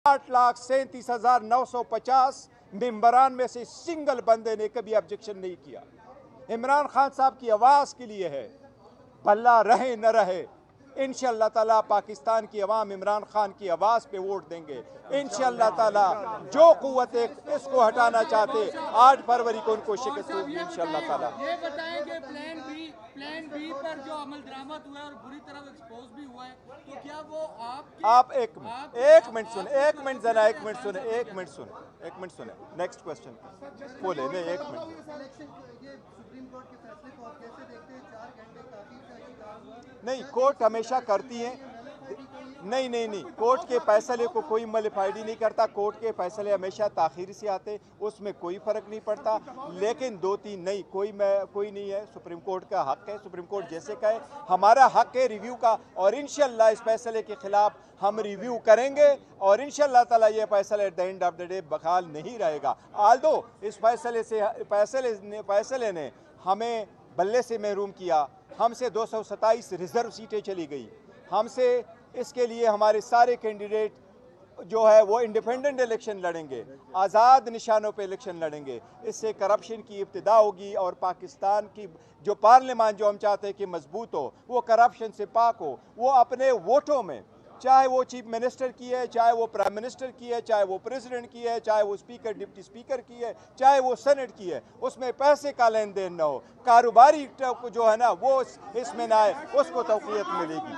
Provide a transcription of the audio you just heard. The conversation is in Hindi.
8,37,950 मेंबरान में से सिंगल बंदे ने कभी ऑब्जेक्शन नहीं किया। इमरान खान साहब की आवाज़ के लिए है, भला रहे न रहे, इंशाअल्लाह ताला पाकिस्तान की अवाम इमरान खान की आवाज़ पे वोट देंगे। इंशाअल्लाह ताला जो कुव्वत इसको हटाना चाहते 8 फरवरी को उनको शिकस्त होगी इंशाअल्लाह ताला। ये बताएं कि प्लान बी पर जो अमल दरामद हुआ है और बुरी तरह एक्सपोज भी हुआ है, तो क्या वो आप एक मिनट सुने, नेक्स्ट क्वेश्चन बोले नहीं, एक मिनट। नहीं, कोर्ट हमेशा करती है। नहीं, कोर्ट के फैसले को कोई मलिफाइडी नहीं करता। कोर्ट के फैसले हमेशा ताखीर से आते, उसमें कोई फ़र्क नहीं पड़ता। लेकिन 2-3 नहीं, कोई नहीं है। सुप्रीम कोर्ट का हक है, सुप्रीम कोर्ट जैसे कहे, हमारा हक है रिव्यू का, और इंशाअल्लाह इस फैसले के खिलाफ हम रिव्यू करेंगे और इंशाअल्लाह ताला ये फैसला at the end of the day बहाल नहीं रहेगा। आल्दो इस फैसले ने हमें बल्ले से महरूम किया, हमसे 227 रिजर्व सीटें चली गई हमसे। इसके लिए हमारे सारे कैंडिडेट जो है वो इंडिपेंडेंट इलेक्शन लड़ेंगे, आज़ाद निशानों पे इलेक्शन लड़ेंगे। इससे करप्शन की इब्तिदा होगी और पाकिस्तान की जो पार्लियामान जो हम चाहते हैं कि मजबूत हो, वो करप्शन से पाक हो। वो अपने वोटों में, चाहे वो चीफ मिनिस्टर की है, चाहे वो प्राइम मिनिस्टर की है, चाहे वो प्रेसिडेंट की है, चाहे वो स्पीकर डिप्टी स्पीकर की है, चाहे वो सेनेट की है, उसमें पैसे का लेन देन न हो, कारोबारी जो है ना वो इसमें ना आए, उसको तौक़ीयत मिलेगी।